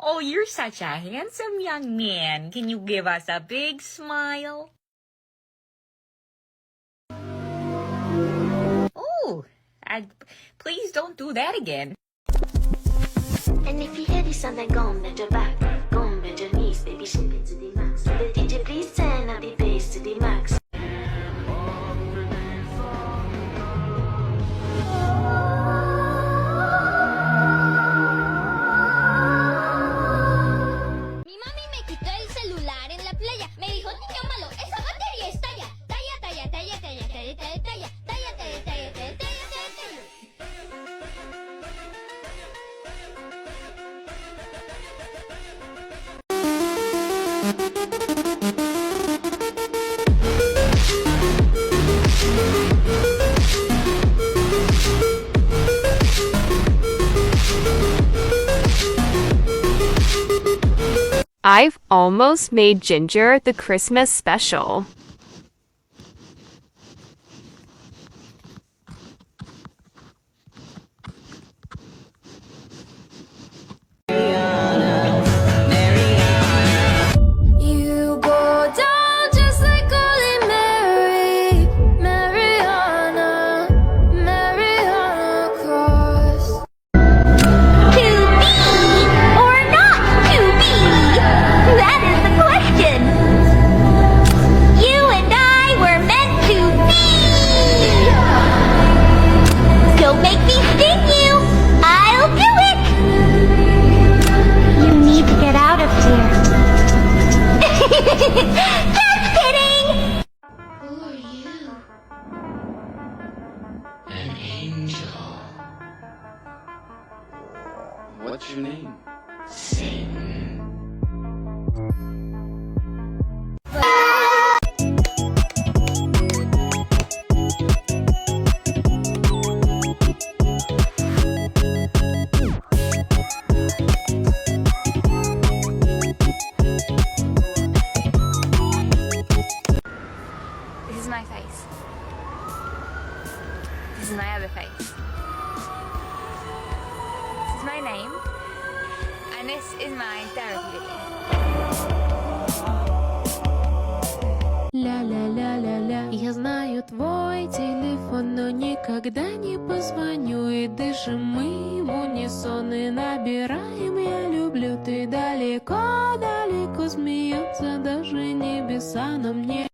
Oh, you're such a handsome young man. Can you give us a big smile? Oh, please don't do that again. And if you hear this song, then go and bend your back, go and bend your knees, baby, shake it to the max. The DJ please turn up the bass to the max. Mi mami me quitó el celular en la playa. Me dijo, niño malo, esa batería estalla. Talla, talla, talla, talla, talla, talla, talla, talla, talla, talla, talla, talla, talla. I've almost made Ginger the Christmas special. You go down just like Holy Mary, Mariana, Mariana Cross. To be or not to be? That is the question. You and I were meant to be. Don't make me sting you. I'll do it. You need to get out of here. Just kidding. Who are you? An angel. What's your name? Satan. This is my face. This is my other face. This is my name. And this is my therapy video. Ля-ля-ля-ля-ля, я знаю твой телефон, но никогда не позвоню. И дышим мы в унисон и набираем «Я люблю». Ты далеко-далеко, смеется даже небеса, но мне...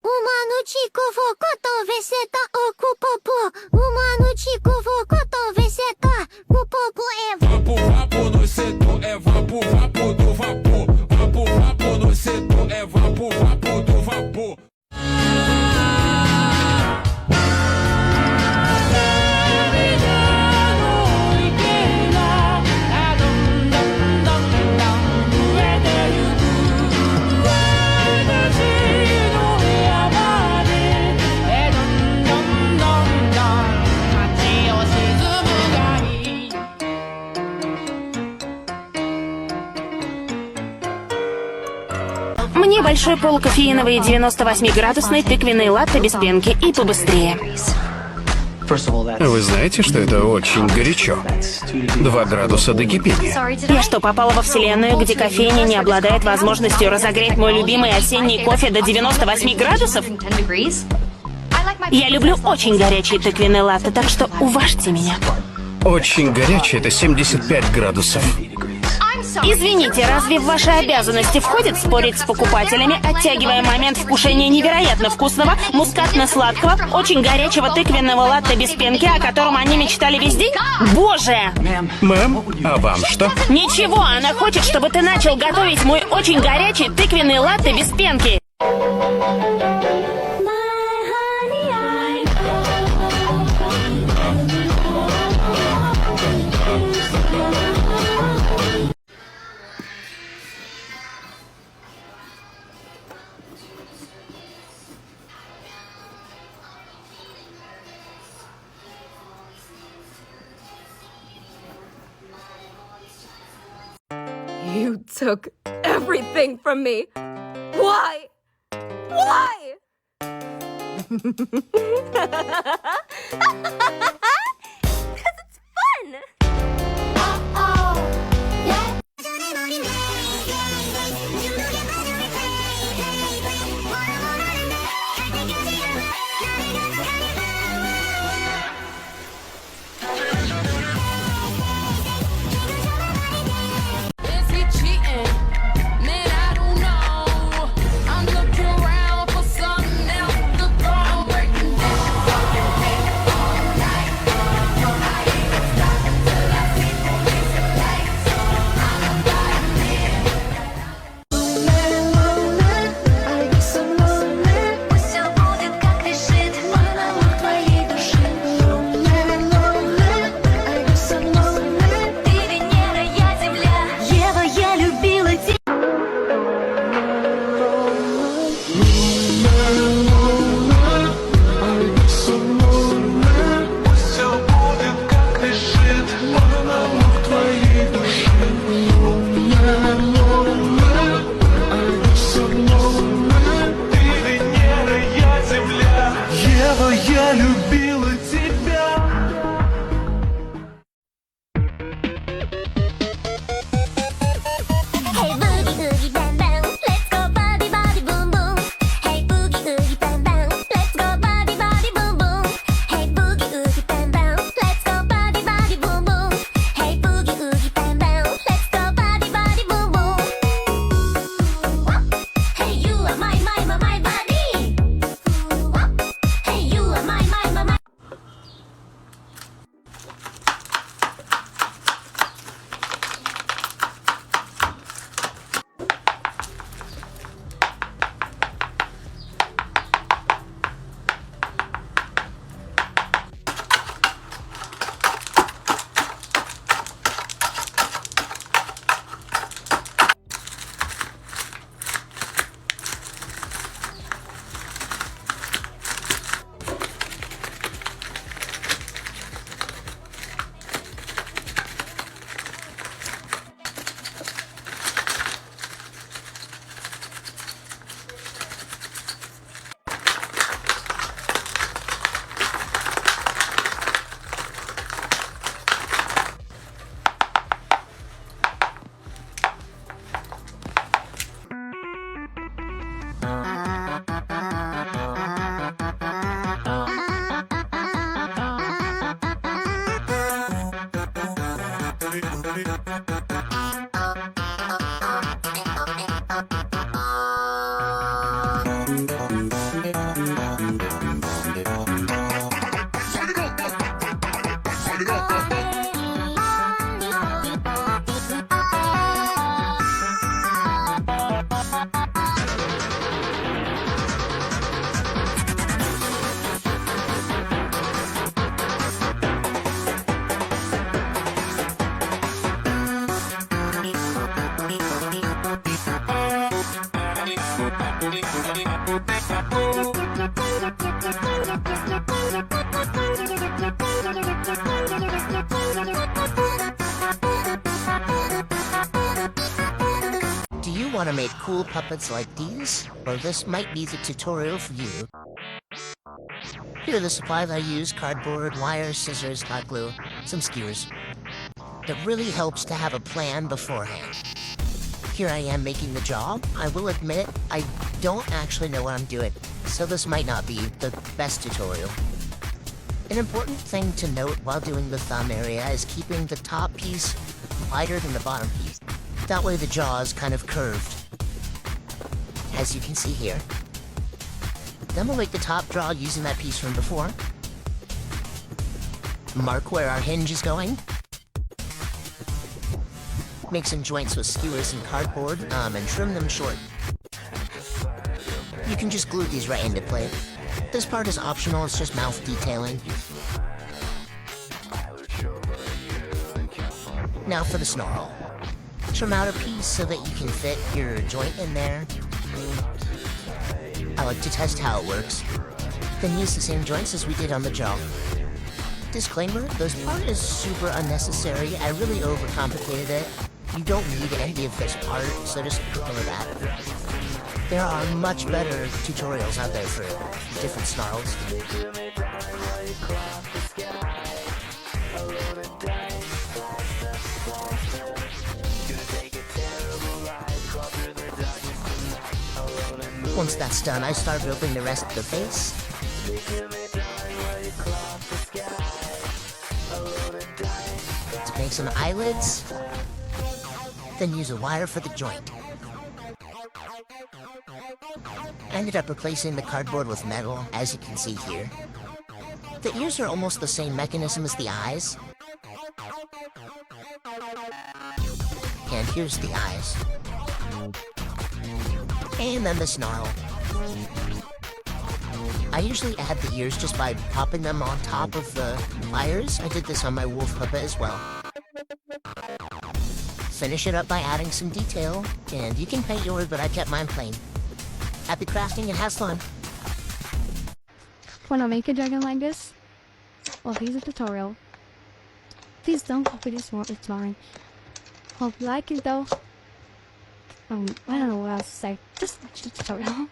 Umano chico fokoto veseta okupopo. Umano chico fokoto veseta kupopo evo. Vapo, vapo no setor, é vapo, vapo do vapor. Vapo, vapo no setor, é vapo, vapo do vapor. Мне большой полукофеиновый 98-градусный тыквенный латте без пенки и побыстрее. Вы знаете, что это очень горячо? 2 градуса до кипения. Я что, попала во вселенную, где кофейня не обладает возможностью разогреть мой любимый осенний кофе до 98 градусов? Я люблю очень горячий тыквенный латте, так что уважьте меня. Очень горячее — это 75 градусов. Извините, разве в ваши обязанности входит спорить с покупателями, оттягивая момент вкушения невероятно вкусного, мускатно-сладкого, очень горячего тыквенного латте без пенки, о котором они мечтали весь день? Боже! Мэм, а вам что? Ничего, она хочет, чтобы ты начал готовить мой очень горячий тыквенный латте без пенки. took everything from me. Why? Why? Because it's fun! Is he cheating? Man, I don't know. I'm looking around for something else to throw. I'm breaking down. All night. I ain't stopping till I see police lights. I'm about Все будет как решит монолог твоей души. Ты Венера, я Земля. Ева, я любила тебя. Ева, я любила тебя. Hey boogie oogie bang bang, let's go body body boom boom. Hey boogie oogie bang bang, let's go body body boom boom. Hey boogie oogie bang bang, let's go body body boom boom. Hey boogie oogie bang bang, let's go body body boom boom. Hey you are my body. Hey you are my. Do you want to make cool puppets like these? Well, this might be the tutorial for you. Here are the supplies I use: cardboard, wire, scissors, hot glue, some skewers. It really helps to have a plan beforehand. Here I am making the job. I will admit, I don't actually know what I'm doing, so this might not be the best tutorial. An important thing to note while doing the thumb area is keeping the top piece wider than the bottom piece. That way the jaw is kind of curved, as you can see here. Then we'll make the top draw using that piece from before. Mark where our hinge is going. Make some joints with skewers and cardboard, and trim them short. You can just glue these right into place. This part is optional, it's just mouth detailing. Now for the snarl. Trim out a piece so that you can fit your joint in there. I like to test how it works. Then use the same joints as we did on the jaw. Disclaimer, this part is super unnecessary. I really overcomplicated it. You don't need any of this art, so just ignore that. There are much better tutorials out there for different snarls. Once that's done, I start building the rest of the face. To make some eyelids, then use a wire for the joint. I ended up replacing the cardboard with metal, as you can see here. The ears are almost the same mechanism as the eyes. And here's the eyes. And then the snarl. I usually add the ears just by popping them on top of the wires. I did this on my wolf puppet as well. Finish it up by adding some detail, and you can paint yours, but I kept mine plain. Happy crafting and have fun. Wanna make a dragon like this? Well, here's a tutorial. Please don't copy this one, it's mine. Hope you like it though. I don't know what else to say. Just watch the tutorial.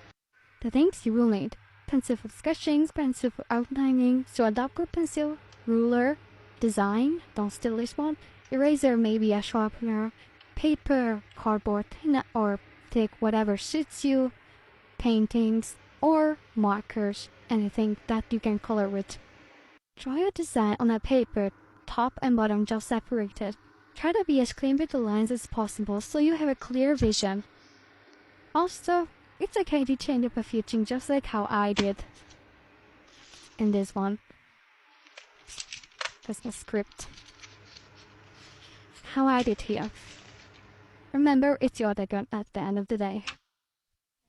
The things you will need: pencil for sketching, pencil for outlining, so a dark group pencil, ruler, design, don't steal this one, eraser, maybe a sharpener, paper, cardboard, or take whatever suits you, paintings, or markers, anything that you can color with. Draw your design on a paper, top and bottom just separated. Try to be as clean with the lines as possible so you have a clear vision. Also, it's okay to change up a few things just like how I did in this one. That's the script. How I did here. Remember, it's your dragon at the end of the day.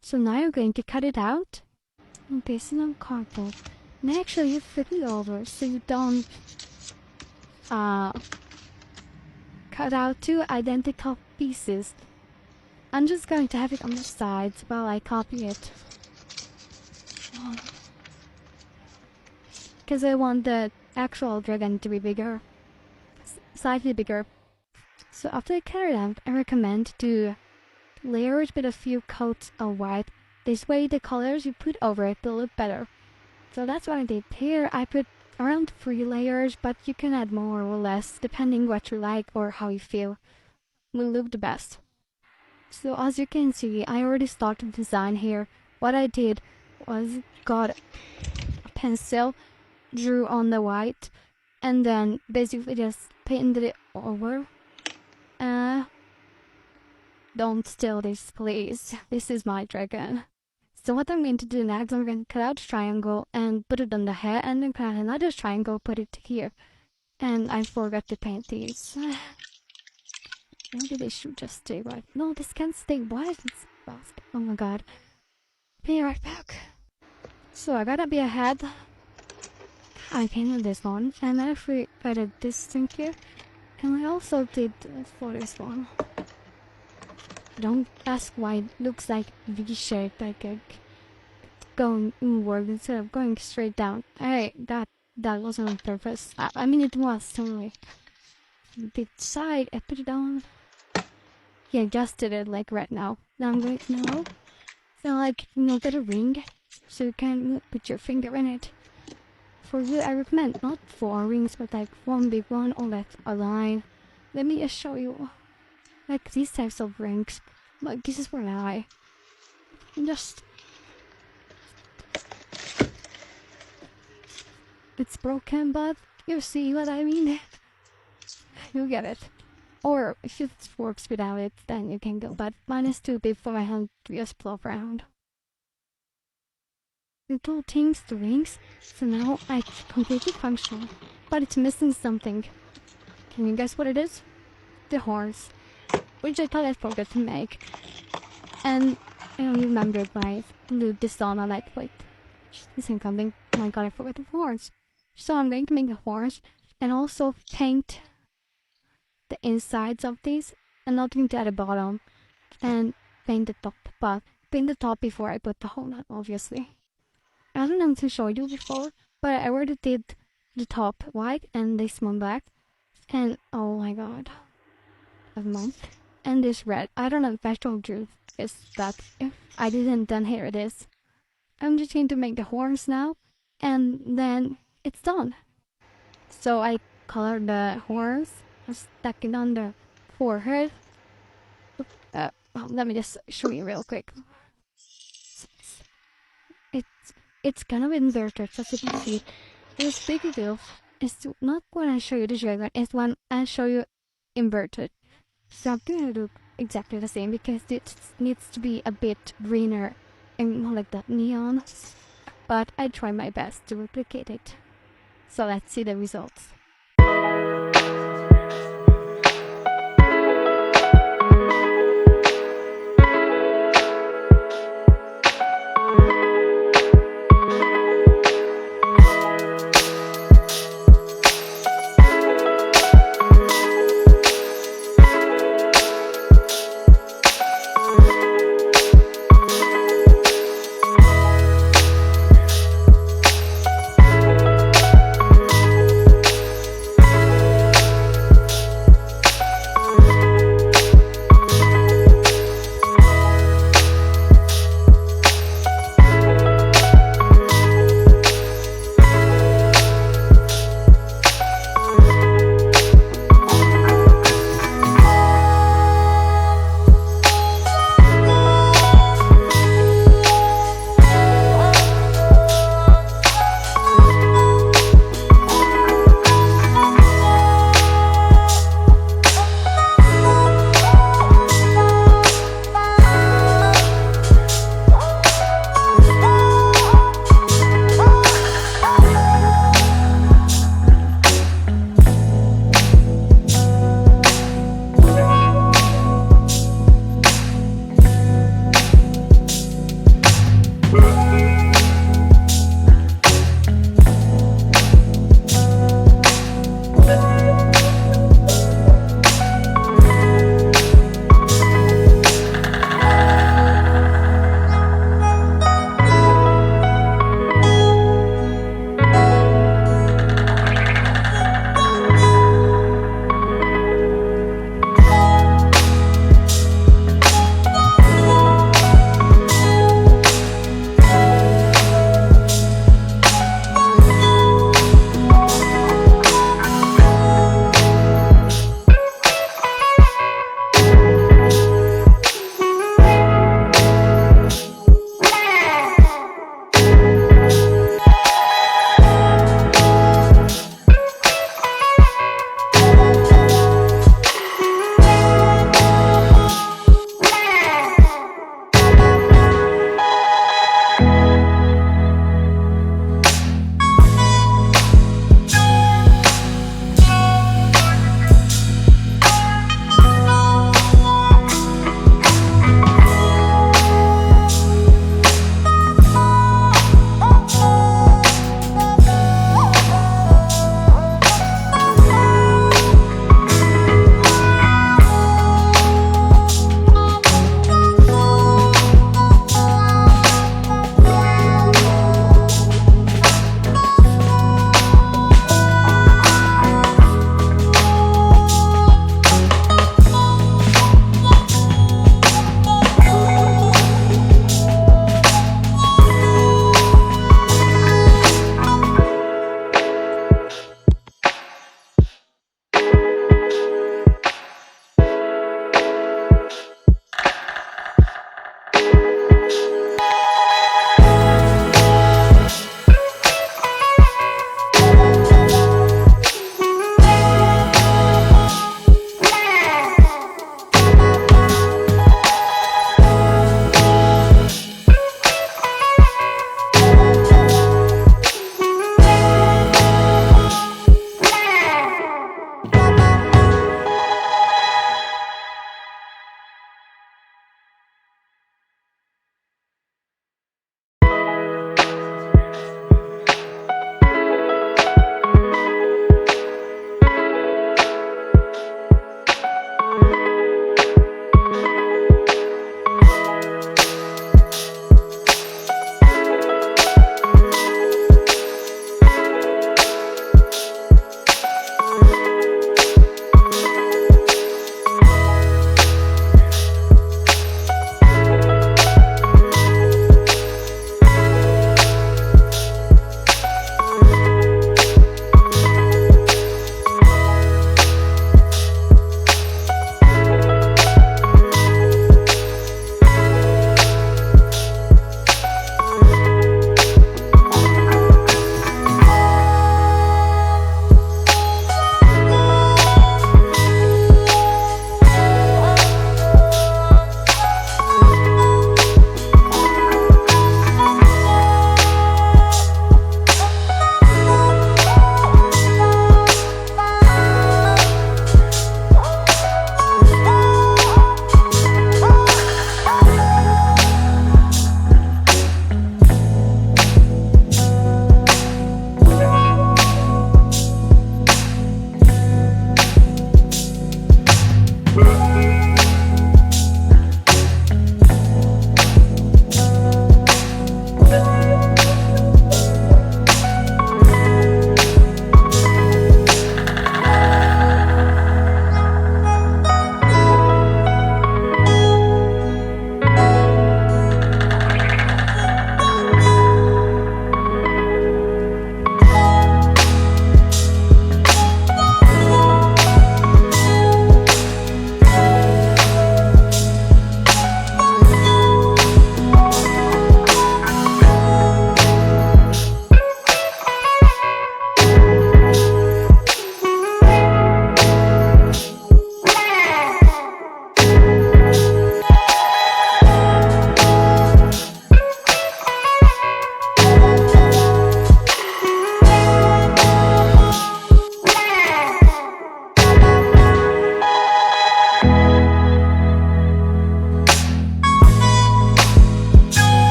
So now you're going to cut it out and paste it on cardboard. Make sure you flip it over so you don't cut out two identical pieces. I'm just going to have it on the sides while I copy it. Because I want the actual dragon to be bigger. Slightly bigger. So after I cut it out, I recommend to layer it with a few coats of white. This way the colors you put over it will look better. So that's what I did here. I put around 3 layers, but you can add more or less depending what you like or how you feel will look the best. So as you can see, I already started design here. What I did was got a pencil, drew on the white, and then basically just painted it over. Don't steal this, please. This is my dragon. So what I'm going to do next, I'm going to cut out a triangle and put it on the head, and then cut out another triangle, put it here. And I forgot to paint these. Maybe they should just stay white. No, this can't stay white. It's fast. Oh my god. Be right back. So I gotta be ahead. I painted this one, and I actually added this thing here. And I also did for this one. Don't ask why it looks like V-shaped, like going inward instead of going straight down. Hey, that wasn't on purpose. I mean, it was totally. The side, I put it on. Yeah, adjusted it like right now. Now I'm going to know. So like, get a ring, so you can put your finger in it. For you, I recommend not 4 rings, but like 1 big one or like a line. Let me just show you. Like these types of rings. Like this is where I just. It's broken, but you see what I mean. You get it. Or if it works without it, then you can go. But mine is too big for my hand to just plop around. Little things, the rings. So now it's completely functional, but it's missing something. Can you guess what it is? The horns, which I thought I forgot to make. And I only remembered my glued this on a light plate. Missing something. Oh my god, I forgot the horns. So I'm going to make the horns and also paint the insides of these and nothing to at the bottom, and paint the top. But paint the top before I put the whole knot, obviously. I don't know to show you before, but I already did the top white and this one black. And oh my god. Never mind. and this red. I don't know if I told you this, but if I didn't, then here it is. I'm just going to make the horns now, and then it's done. So I colored the horns, I stuck it on the forehead. Well, let me just show you real quick. It's kind of inverted, as you can see. This big deal is not when I show you the dragon, it's when I show you inverted. So I'm gonna do exactly the same because it needs to be a bit greener and more like that neon. But I try my best to replicate it. So let's see the results.